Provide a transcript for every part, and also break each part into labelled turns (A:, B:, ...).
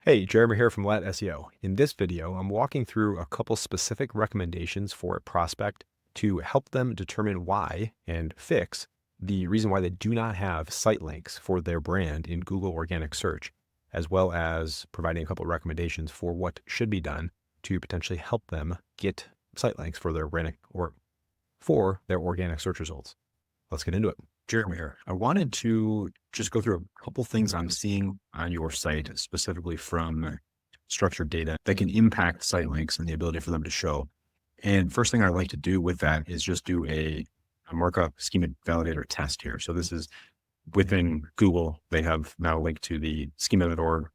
A: Hey, Jeremy here from LATT SEO. In this video, I'm walking through a couple specific recommendations for a prospect to help them determine why and fix the reason why they do not have site links for their brand in Google organic search, as well as providing a couple recommendations for what should be done to potentially help them get site links for their brand or for their organic search results. Let's get into it.
B: Jeremy here. I wanted to just go through a couple things I'm seeing on your site, specifically from structured data that can impact site links and the ability for them to show. And first thing I'd like to do with that is just do a markup schema validator test here. So this is within Google. They have now linked to the schema.org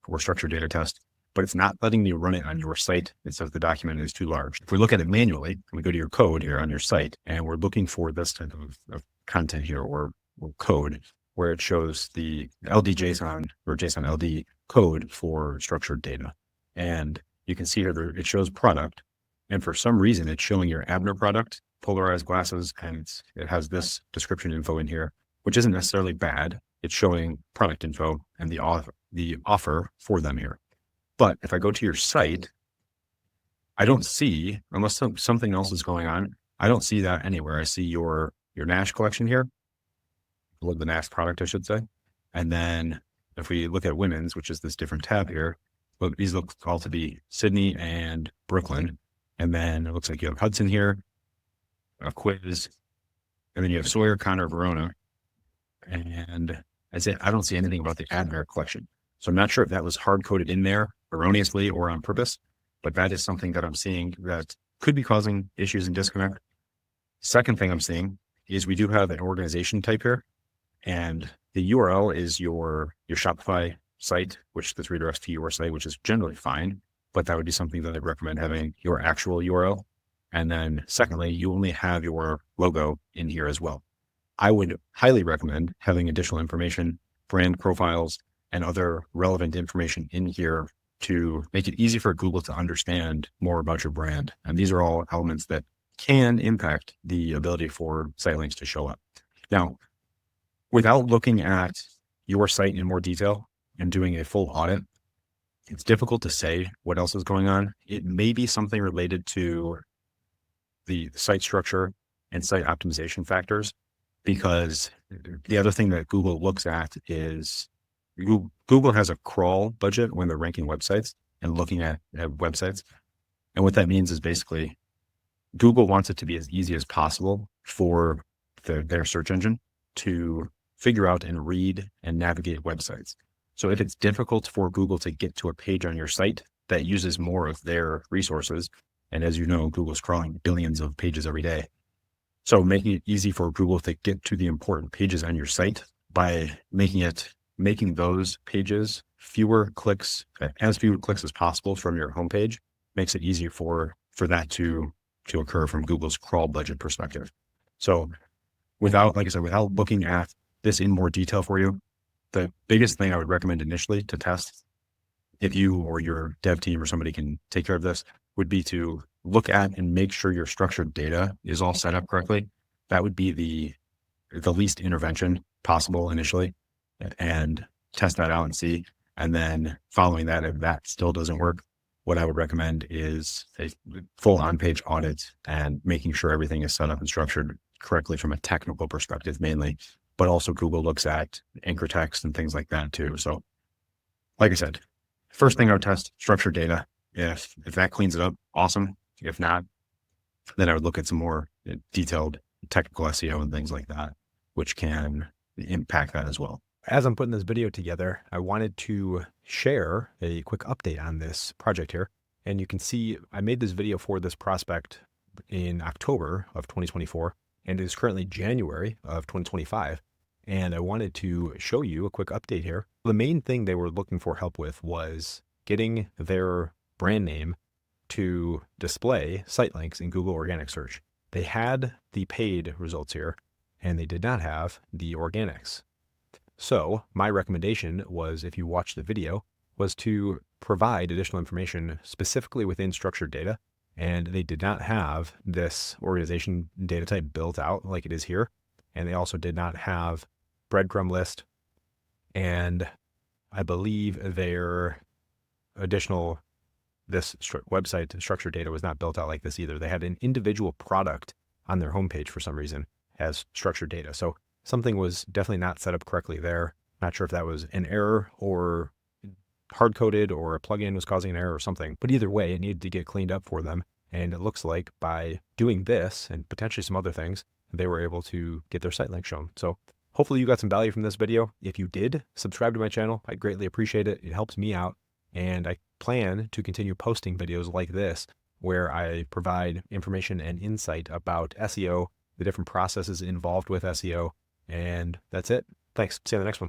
B: or structured data test, but it's not letting me run it on your site. It says the document is too large. If we look at it manually, we go to your code here on your site, and we're looking for this type of content here or code where it shows the LD JSON or JSON LD code for structured data. And you can see here it shows product. And for some reason, it's showing your Abner product, polarized glasses, and it has this description info in here, which isn't necessarily bad. It's showing product info and the offer for them here. But if I go to your site, I don't see, unless something else is going on, I don't see that anywhere. I see your Nash collection here, the Nash product, I should say. And then if we look at women's, which is this different tab here, well, these look all to be Sydney and Brooklyn. And then it looks like you have Hudson here, a quiz, and then you have Sawyer, Connor, Verona. And I don't see anything about the Admire collection. So I'm not sure if that was hard-coded in there erroneously or on purpose, but that is something that I'm seeing that could be causing issues in disconnect. Second thing I'm seeing is we do have an organization type here, and the URL is your Shopify site, which this redirects to your site, which is generally fine, but that would be something that I'd recommend having your actual URL. And then secondly, you only have your logo in here as well. I would highly recommend having additional information, brand profiles, and other relevant information in here to make it easy for Google to understand more about your brand. And these are all elements that can impact the ability for site links to show up. Now, without looking at your site in more detail and doing a full audit, it's difficult to say what else is going on. It may be something related to the site structure and site optimization factors, because the other thing that Google looks at is Google has a crawl budget when they're ranking websites and looking at websites. And what that means is basically Google wants it to be as easy as possible for their search engine to figure out and read and navigate websites. So if it's difficult for Google to get to a page on your site that uses more of their resources, and as you know, Google's crawling billions of pages every day. So making it easy for Google to get to the important pages on your site by making those pages as few clicks as possible from your homepage makes it easier for that to occur from Google's crawl budget perspective. So without looking at this in more detail for you, the biggest thing I would recommend initially to test, if you or your dev team or somebody can take care of this, would be to look at and make sure your structured data is all set up correctly. That would be the least intervention possible initially, and test that out and see. And then following that, if that still doesn't work, what I would recommend is a full on-page audit and making sure everything is set up and structured correctly from a technical perspective mainly, but also Google looks at anchor text and things like that too. So like I said, first thing I would test structured data. If that cleans it up, awesome. If not, then I would look at some more detailed technical SEO and things like that, which can impact that as well.
A: As I'm putting this video together, I wanted to share a quick update on this project here. And you can see I made this video for this prospect in October of 2024, and it is currently January of 2025. And I wanted to show you a quick update here. The main thing they were looking for help with was getting their brand name to display site links in Google organic search. They had the paid results here, and they did not have the organics. So my recommendation was, if you watch the video, was to provide additional information specifically within structured data. And they did not have this organization data type built out like it is here. And they also did not have breadcrumb list. And I believe their additional, website structured data was not built out like this either. They had an individual product on their homepage for some reason as structured data. So something was definitely not set up correctly there. Not sure if that was an error or hard-coded or a plugin was causing an error or something. But either way, it needed to get cleaned up for them. And it looks like by doing this and potentially some other things, they were able to get their site link shown. So hopefully you got some value from this video. If you did, subscribe to my channel. I greatly appreciate it. It helps me out. And I plan to continue posting videos like this where I provide information and insight about SEO, the different processes involved with SEO. And that's it. Thanks. See you in the next one.